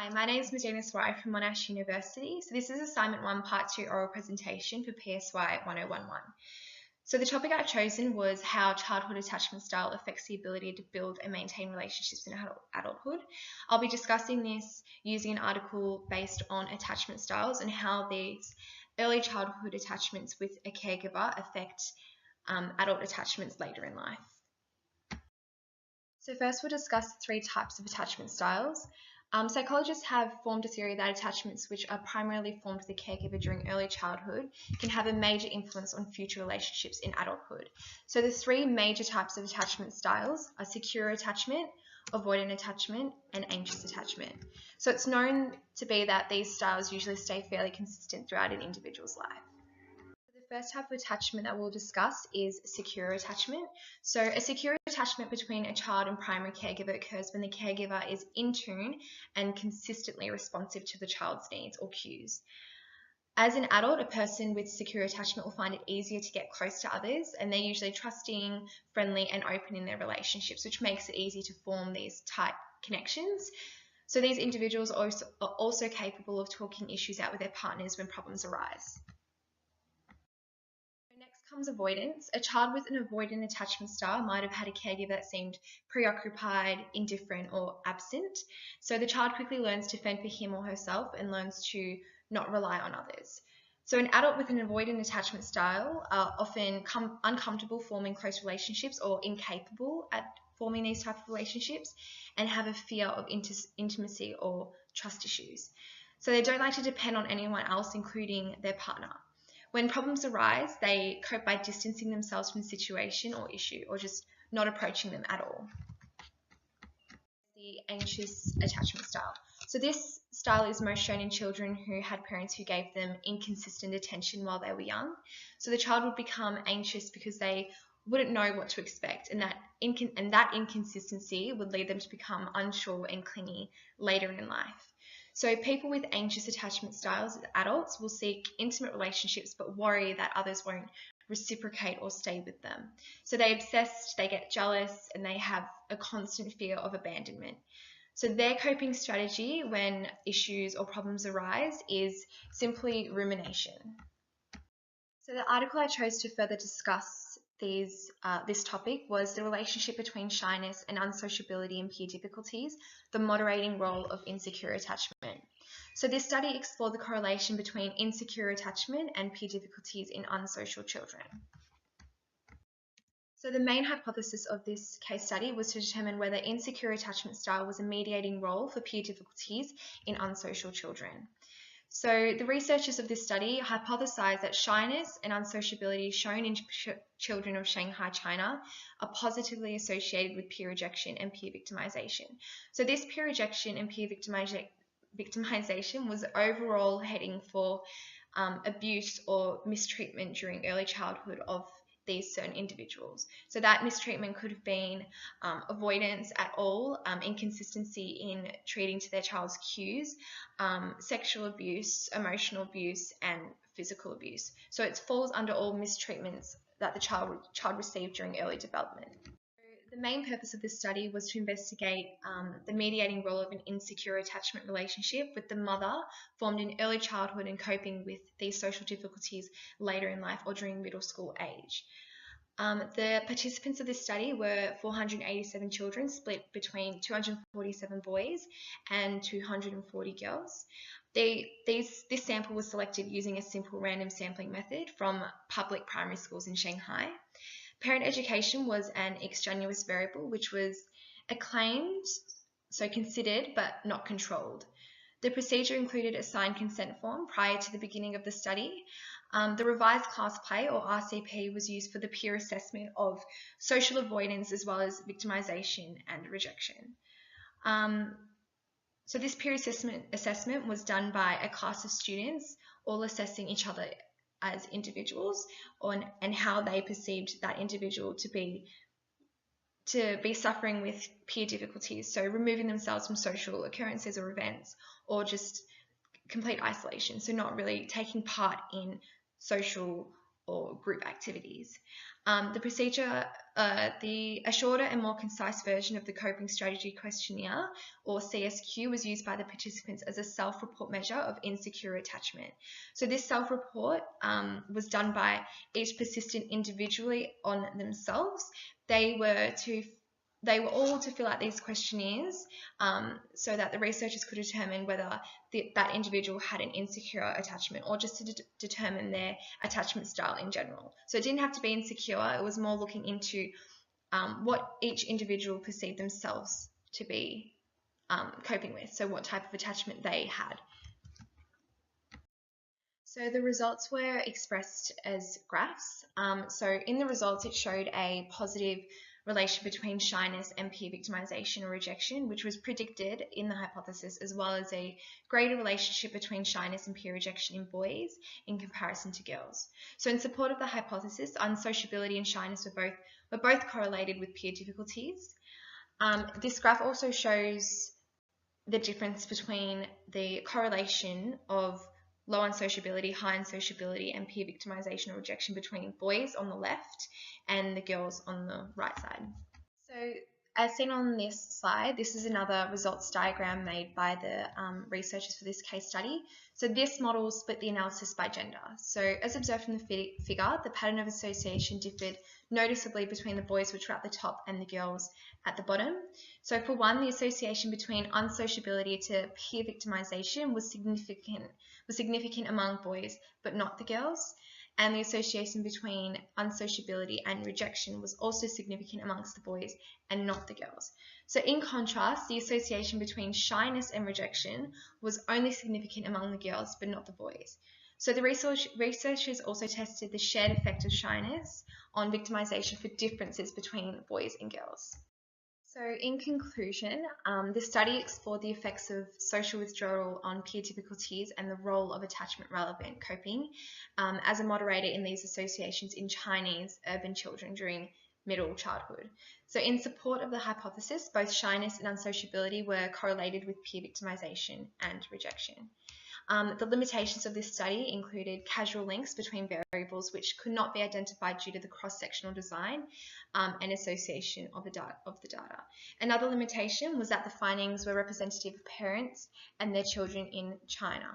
Hi, my name is Madina Sarwari from Monash University. So this is assignment 1, part 2 oral presentation for PSY1011. So the topic I've chosen was how childhood attachment style affects the ability to build and maintain relationships in adulthood. I'll be discussing this using an article based on attachment styles and how these early childhood attachments with a caregiver affect adult attachments later in life. So first we'll discuss 3 types of attachment styles. Psychologists have formed a theory that attachments which are primarily formed with the caregiver during early childhood can have a major influence on future relationships in adulthood. So the 3 major types of attachment styles are secure attachment, avoidant attachment, and anxious attachment. So it's known to be that these styles usually stay fairly consistent throughout an individual's life. The first type of attachment that we'll discuss is secure attachment. So a secure attachment between a child and primary caregiver occurs when the caregiver is in tune and consistently responsive to the child's needs or cues. As an adult, a person with secure attachment will find it easier to get close to others, and they're usually trusting, friendly, and open in their relationships, which makes it easy to form these tight connections. So these individuals are also capable of talking issues out with their partners when problems arise. Next comes avoidance. A child with an avoidant attachment style might have had a caregiver that seemed preoccupied, indifferent, or absent. So the child quickly learns to fend for him or herself and learns to not rely on others. So an adult with an avoidant attachment style are often uncomfortable forming close relationships or incapable at forming these type of relationships and have a fear of intimacy or trust issues. So they don't like to depend on anyone else, including their partner. When problems arise, they cope by distancing themselves from the situation or issue or just not approaching them at all. The anxious attachment style. So this style is most shown in children who had parents who gave them inconsistent attention while they were young. So the child would become anxious because they wouldn't know what to expect, and that inconsistency would lead them to become unsure and clingy later in life. So people with anxious attachment styles as adults will seek intimate relationships but worry that others won't reciprocate or stay with them. So they obsess, they get jealous, and they have a constant fear of abandonment. So their coping strategy when issues or problems arise is simply rumination. So the article I chose to further discuss this topic was the relationship between shyness and unsociability and peer difficulties, the moderating role of insecure attachment. So this study explored the correlation between insecure attachment and peer difficulties in unsocial children. So the main hypothesis of this case study was to determine whether insecure attachment style was a mediating role for peer difficulties in unsocial children. So the researchers of this study hypothesized that shyness and unsociability shown in children of Shanghai, China, are positively associated with peer rejection and peer victimization. So this peer rejection and peer victimization was the overall heading for abuse or mistreatment during early childhood of these certain individuals. So that mistreatment could have been avoidance at all, inconsistency in treating to their child's cues, sexual abuse, emotional abuse, and physical abuse. So it falls under all mistreatments that the child received during early development. The main purpose of this study was to investigate the mediating role of an insecure attachment relationship with the mother formed in early childhood and coping with these social difficulties later in life or during middle school age. The participants of this study were 487 children split between 247 boys and 240 girls. This sample was selected using a simple random sampling method from public primary schools in Shanghai. Parent education was an extraneous variable which was acclaimed, so considered but not controlled. The procedure included a signed consent form prior to the beginning of the study. The revised class play or RCP was used for the peer assessment of social avoidance as well as victimization and rejection. So this peer assessment was done by a class of students all assessing each other as individuals and how they perceived that individual to be suffering with peer difficulties, so removing themselves from social occurrences or events, or just complete isolation, so not really taking part in social or group activities. A shorter and more concise version of the Coping Strategy Questionnaire, or CSQ, was used by the participants as a self-report measure of insecure attachment. So this self-report was done by each participant individually on themselves. They were all to fill out these questionnaires so that the researchers could determine whether that individual had an insecure attachment, or just to determine their attachment style in general. So it didn't have to be insecure, it was more looking into what each individual perceived themselves to be coping with, so what type of attachment they had. So the results were expressed as graphs. So in the results, it showed a positive relation between shyness and peer victimization or rejection, which was predicted in the hypothesis, as well as a greater relationship between shyness and peer rejection in boys in comparison to girls. So in support of the hypothesis, unsociability and shyness were both correlated with peer difficulties. This graph also shows the difference between the correlation of low unsociability, high unsociability, and peer victimization or rejection between boys on the left and the girls on the right side. So as seen on this slide, this is another results diagram made by the researchers for this case study. So this model split the analysis by gender. So as observed from the figure, the pattern of association differed noticeably between the boys, which were at the top, and the girls at the bottom. So for one, the association between unsociability to peer victimization was significant among boys, but not the girls. And the association between unsociability and rejection was also significant amongst the boys and not the girls. So in contrast, the association between shyness and rejection was only significant among the girls, but not the boys. So the researchers also tested the shared effect of shyness on victimization for differences between boys and girls. So in conclusion, the study explored the effects of social withdrawal on peer difficulties and the role of attachment-relevant coping as a moderator in these associations in Chinese urban children during middle childhood. So in support of the hypothesis, both shyness and unsociability were correlated with peer victimization and rejection. The limitations of this study included casual links between variables which could not be identified due to the cross-sectional design and association of the data. Another limitation was that the findings were representative of parents and their children in China.